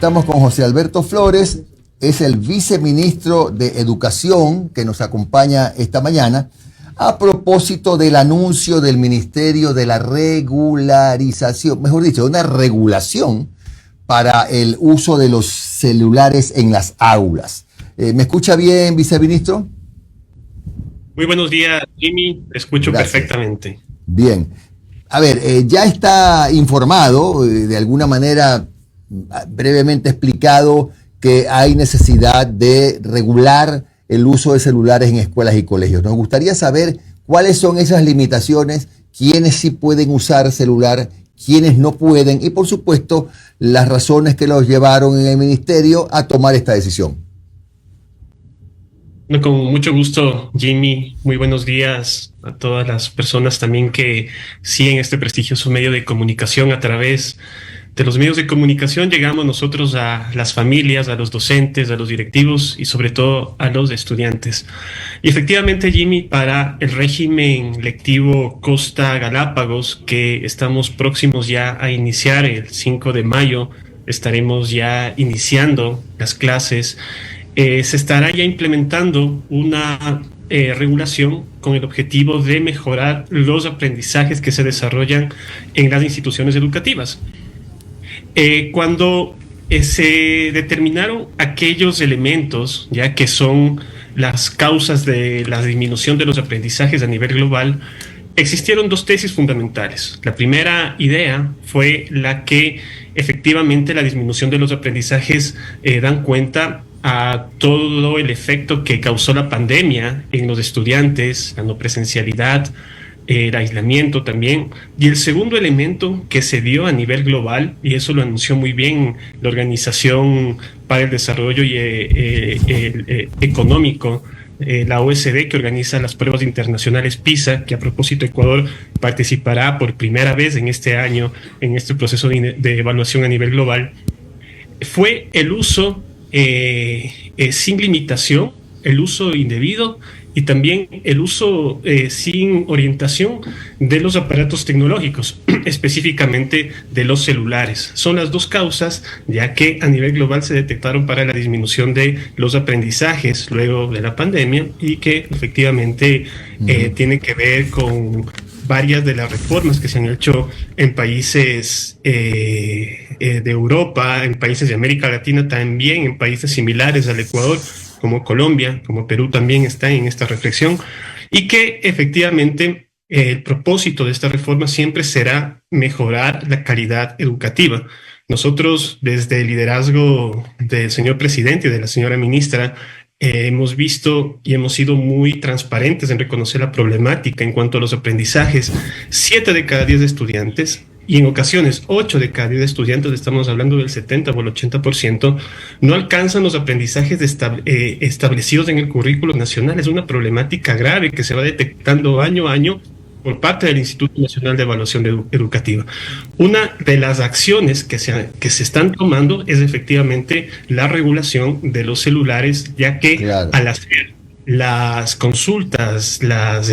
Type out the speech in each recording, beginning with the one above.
Estamos con José Alberto Flores, es el viceministro de Educación que nos acompaña esta mañana a propósito del anuncio del Ministerio de la Regularización, mejor dicho, una regulación para el uso de los celulares en las aulas. ¿Me escucha bien, viceministro? Muy buenos días, Jimmy. Te escucho Gracias. Perfectamente. Bien. A ver, ya está informado, de alguna manera brevemente explicado, que hay necesidad de regular el uso de celulares en escuelas y colegios. Nos gustaría saber cuáles son esas limitaciones, quiénes sí pueden usar celular, quiénes no pueden y, por supuesto, las razones que los llevaron en el ministerio a tomar esta decisión. Con mucho gusto, Jimmy. Muy buenos días a todas las personas también que siguen este prestigioso medio de comunicación. A través de los medios de comunicación llegamos nosotros a las familias, a los docentes, a los directivos y sobre todo a los estudiantes. Y efectivamente, Jimmy, para el régimen lectivo Costa Galápagos, que estamos próximos ya a iniciar el 5 de mayo, estaremos ya iniciando las clases. Se estará ya implementando una regulación con el objetivo de mejorar los aprendizajes que se desarrollan en las instituciones educativas. Cuando se determinaron aquellos elementos, ya que son las causas de la disminución de los aprendizajes a nivel global, existieron dos tesis fundamentales. La primera idea fue la que efectivamente la disminución de los aprendizajes dan cuenta a todo el efecto que causó la pandemia en los estudiantes, la no presencialidad, el aislamiento también. Y el segundo elemento que se dio a nivel global, y eso lo anunció muy bien la Organización para el Desarrollo Económico, la OECD, que organiza las pruebas internacionales PISA, que a propósito Ecuador participará por primera vez en este año en este proceso de evaluación a nivel global, fue el uso sin limitación, el uso indebido y también el uso sin orientación de los aparatos tecnológicos, específicamente de los celulares. Son las dos causas, ya que a nivel global se detectaron para la disminución de los aprendizajes luego de la pandemia y que efectivamente tiene que ver con varias de las reformas que se han hecho en países de Europa, en países de América Latina, también en países similares al Ecuador, como Colombia, como Perú también está en esta reflexión, y que efectivamente el propósito de esta reforma siempre será mejorar la calidad educativa. Nosotros, desde el liderazgo del señor presidente y de la señora ministra, hemos visto y hemos sido muy transparentes en reconocer la problemática en cuanto a los aprendizajes. 7 de cada 10 estudiantes, y en ocasiones 8 de cada 10 estudiantes, estamos hablando del 70 o el 80%, no alcanzan los aprendizajes establecidos en el currículo nacional. Es una problemática grave que se va detectando año a año por parte del Instituto Nacional de Evaluación Educativa. Una de las acciones que se están tomando es efectivamente la regulación de los celulares, ya que claro, al hacer las consultas, las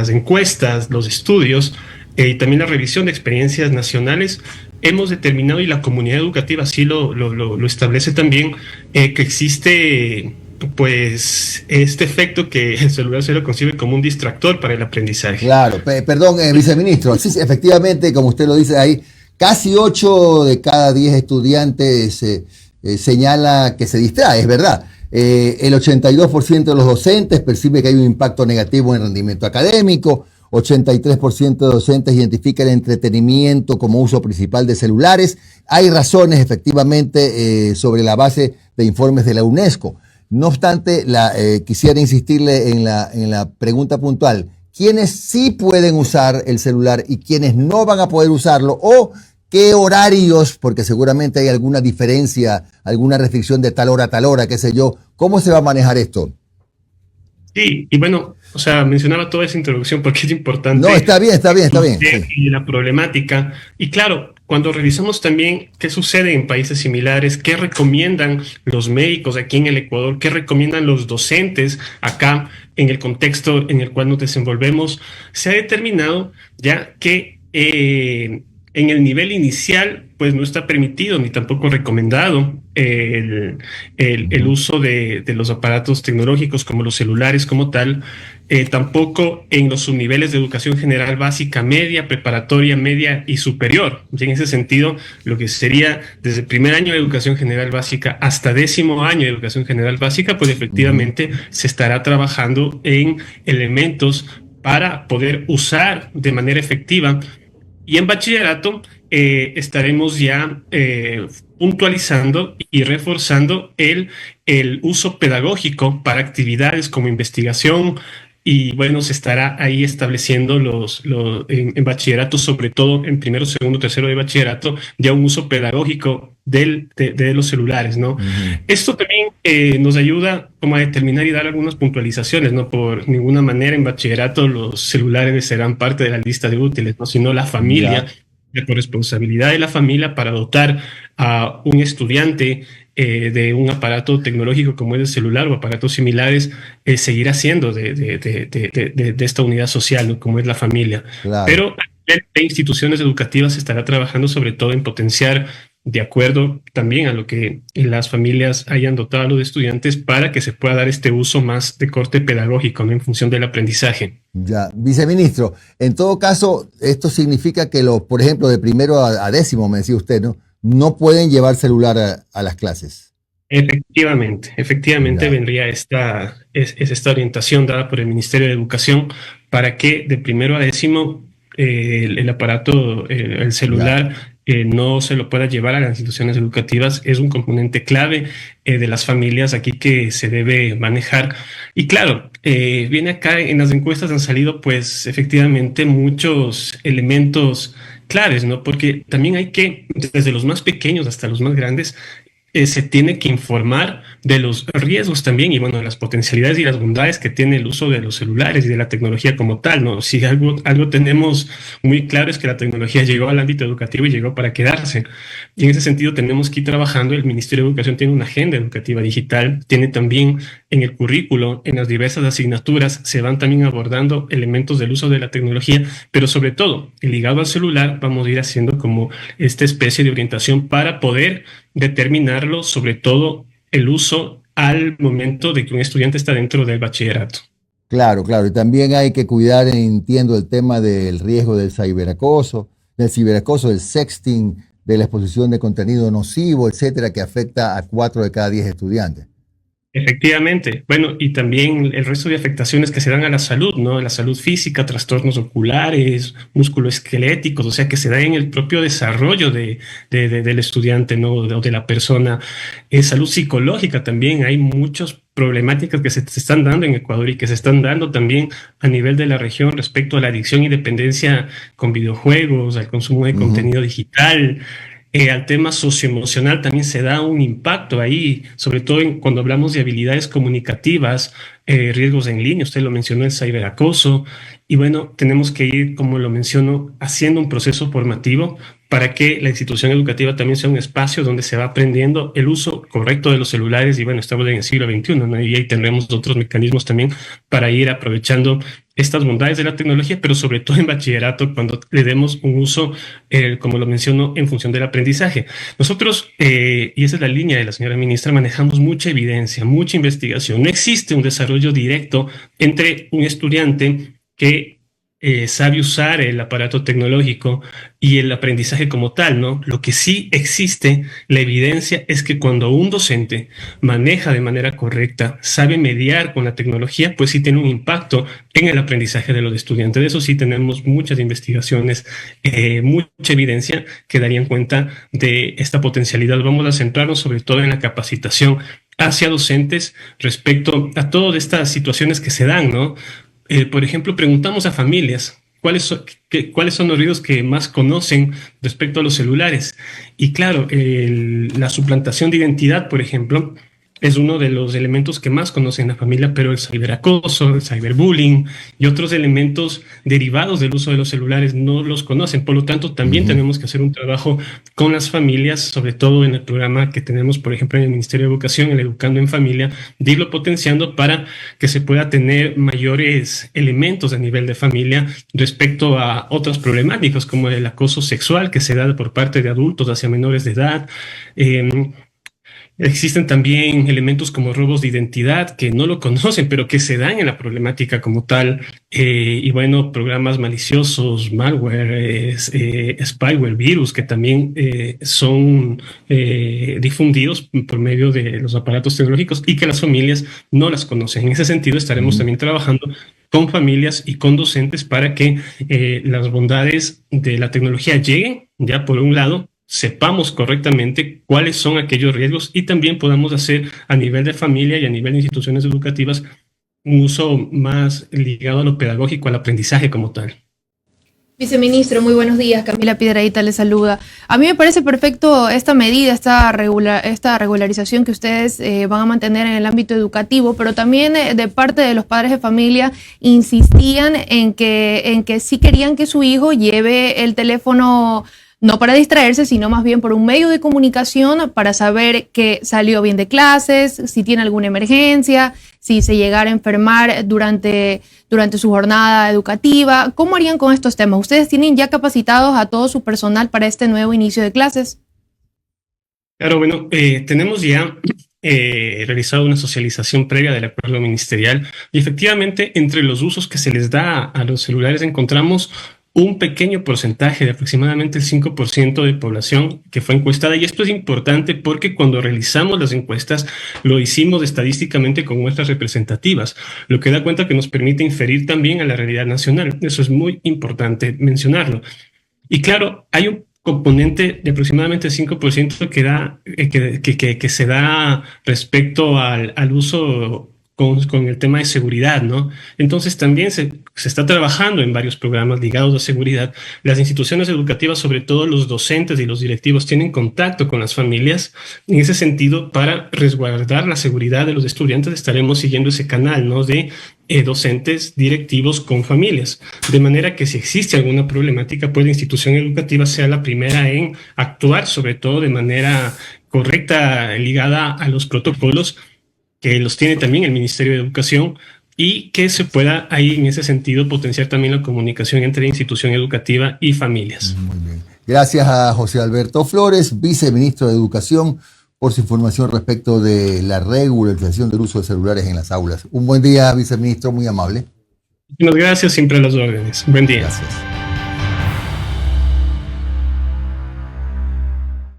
encuestas, los estudios y también la revisión de experiencias nacionales, hemos determinado, y la comunidad educativa así lo establece también, que existe pues este efecto que el celular se lo concibe como un distractor para el aprendizaje. Claro, perdón, viceministro, sí, efectivamente, como usted lo dice ahí, casi 8 de cada 10 estudiantes señala que se distrae, es verdad. El 82% de los docentes percibe que hay un impacto negativo en el rendimiento académico, 83% de docentes identifica el entretenimiento como uso principal de celulares. Hay razones, efectivamente, sobre la base de informes de la UNESCO. No obstante, quisiera insistirle en la pregunta puntual. ¿Quiénes sí pueden usar el celular y quiénes no van a poder usarlo? ¿O qué horarios? Porque seguramente hay alguna diferencia, alguna restricción de tal hora a tal hora, qué sé yo. ¿Cómo se va a manejar esto? Sí, y bueno, o sea, mencionaba toda esa introducción porque es importante. No, está bien. Sí. Y la problemática. Y claro, cuando revisamos también qué sucede en países similares, qué recomiendan los médicos aquí en el Ecuador, qué recomiendan los docentes acá en el contexto en el cual nos desenvolvemos, se ha determinado ya que en el nivel inicial pues no está permitido ni tampoco recomendado el uso de los aparatos tecnológicos como los celulares como tal, tampoco en los subniveles de educación general básica, media, preparatoria, media y superior. Y en ese sentido, lo que sería desde el primer año de educación general básica hasta 10º año de educación general básica, pues efectivamente se estará trabajando en elementos para poder usar de manera efectiva. Y en bachillerato estaremos ya puntualizando y reforzando el uso pedagógico para actividades como investigación. Y bueno, se estará ahí estableciendo en bachillerato, sobre todo en primero, segundo, tercero de bachillerato, ya un uso pedagógico de los celulares, ¿no? Esto también nos ayuda como a determinar y dar algunas puntualizaciones, ¿no? Por ninguna manera en bachillerato los celulares serán parte de la lista de útiles, ¿no? Sino la familia, la corresponsabilidad de la familia para dotar a un estudiante de un aparato tecnológico como es el celular o aparatos similares, seguirá siendo de esta unidad social, ¿no? Como es la familia. Claro. Pero de instituciones educativas se estará trabajando sobre todo en potenciar, de acuerdo también a lo que las familias hayan dotado a los estudiantes, para que se pueda dar este uso más de corte pedagógico, ¿no? En función del aprendizaje. Ya, viceministro, en todo caso, esto significa que por ejemplo, de primero a 10º, me decía usted, ¿no? No pueden llevar celular a las clases. Efectivamente Ya. vendría esta orientación dada por el Ministerio de Educación para que de primero a 10º el aparato, el celular, no se lo pueda llevar a las instituciones educativas. Es un componente clave de las familias aquí que se debe manejar. Y claro, viene acá en las encuestas han salido pues efectivamente muchos elementos claves, ¿no? Porque también hay que, desde los más pequeños hasta los más grandes, se tiene que informar de los riesgos también y bueno, de las potencialidades y las bondades que tiene el uso de los celulares y de la tecnología como tal, ¿no? Si algo tenemos muy claro es que la tecnología llegó al ámbito educativo y llegó para quedarse. Y en ese sentido tenemos que ir trabajando. El Ministerio de Educación tiene una agenda educativa digital, tiene también en el currículo, en las diversas asignaturas, se van también abordando elementos del uso de la tecnología, pero sobre todo, ligado al celular, vamos a ir haciendo como esta especie de orientación para poder determinarlo, sobre todo el uso al momento de que un estudiante está dentro del bachillerato. Claro, claro. Y también hay que cuidar, entiendo, el tema del riesgo del ciberacoso, del sexting, de la exposición de contenido nocivo, etcétera, que afecta a 4 de cada 10 estudiantes. Efectivamente. Bueno, y también el resto de afectaciones que se dan a la salud, ¿no? La salud física, trastornos oculares, musculoesqueléticos, o sea, que se da en el propio desarrollo del estudiante, ¿no? O de la persona. Salud psicológica también. Hay muchas problemáticas que se están dando en Ecuador y que se están dando también a nivel de la región respecto a la adicción y dependencia con videojuegos, al consumo de contenido digital. Al tema socioemocional también se da un impacto ahí, sobre todo cuando hablamos de habilidades comunicativas, riesgos en línea, usted lo mencionó, el ciberacoso, y bueno, tenemos que ir, como lo menciono, haciendo un proceso formativo para que la institución educativa también sea un espacio donde se va aprendiendo el uso correcto de los celulares. Y bueno, estamos en el siglo XXI, ¿no? Y ahí tendremos otros mecanismos también para ir aprovechando estas bondades de la tecnología, pero sobre todo en bachillerato, cuando le demos un uso, como lo menciono, en función del aprendizaje. Nosotros, y esa es la línea de la señora ministra, manejamos mucha evidencia, mucha investigación. No existe un desarrollo directo entre un estudiante que sabe usar el aparato tecnológico y el aprendizaje como tal, ¿no? Lo que sí existe, la evidencia, es que cuando un docente maneja de manera correcta, sabe mediar con la tecnología, pues sí tiene un impacto en el aprendizaje de los estudiantes. De eso sí tenemos muchas investigaciones, mucha evidencia que darían cuenta de esta potencialidad. Vamos a centrarnos sobre todo en la capacitación hacia docentes respecto a todas estas situaciones que se dan, ¿no? Por ejemplo, preguntamos a familias cuáles son los riesgos que más conocen respecto a los celulares. Y claro, la suplantación de identidad, por ejemplo, es uno de los elementos que más conocen la familia, pero el ciberacoso, el ciberbullying y otros elementos derivados del uso de los celulares no los conocen. Por lo tanto, también tenemos que hacer un trabajo con las familias, sobre todo en el programa que tenemos, por ejemplo, en el Ministerio de Educación, el Educando en Familia, de irlo potenciando para que se pueda tener mayores elementos a nivel de familia respecto a otras problemáticas como el acoso sexual que se da por parte de adultos hacia menores de edad. Existen también elementos como robos de identidad que no lo conocen, pero que se dan en la problemática como tal. Y bueno, programas maliciosos, malware, spyware, virus, que también son difundidos por medio de los aparatos tecnológicos y que las familias no las conocen. En ese sentido, estaremos también trabajando con familias y con docentes para que las bondades de la tecnología lleguen, ya por un lado, sepamos correctamente cuáles son aquellos riesgos y también podamos hacer a nivel de familia y a nivel de instituciones educativas un uso más ligado a lo pedagógico, al aprendizaje como tal. Viceministro, muy buenos días. Camila Piedrahita le saluda. A mí me parece perfecto esta medida, esta regularización que ustedes van a mantener en el ámbito educativo, pero también de parte de los padres de familia insistían en que sí querían que su hijo lleve el teléfono no para distraerse, sino más bien por un medio de comunicación para saber que salió bien de clases, si tiene alguna emergencia, si se llegara a enfermar durante su jornada educativa. ¿Cómo harían con estos temas? ¿Ustedes tienen ya capacitados a todo su personal para este nuevo inicio de clases? Claro, bueno, tenemos ya realizado una socialización previa del acuerdo ministerial y efectivamente entre los usos que se les da a los celulares encontramos un pequeño porcentaje de aproximadamente el 5% de población que fue encuestada. Y esto es importante porque cuando realizamos las encuestas lo hicimos estadísticamente con muestras representativas, lo que da cuenta que nos permite inferir también a la realidad nacional. Eso es muy importante mencionarlo. Y claro, hay un componente de aproximadamente el 5% que se da respecto al uso con el tema de seguridad, ¿no? Entonces también se está trabajando en varios programas ligados a seguridad. Las instituciones educativas, sobre todo los docentes y los directivos, tienen contacto con las familias. En ese sentido, para resguardar la seguridad de los estudiantes, estaremos siguiendo ese canal, ¿no? De docentes directivos con familias. De manera que si existe alguna problemática, pues la institución educativa sea la primera en actuar, sobre todo de manera correcta, ligada a los protocolos que los tiene también el Ministerio de Educación y que se pueda ahí en ese sentido potenciar también la comunicación entre institución educativa y familias. Muy bien. Gracias a José Alberto Flores, viceministro de Educación, por su información respecto de la regularización del uso de celulares en las aulas. Un buen día, viceministro, muy amable. Muchas gracias, siempre a las órdenes. Buen día. Gracias.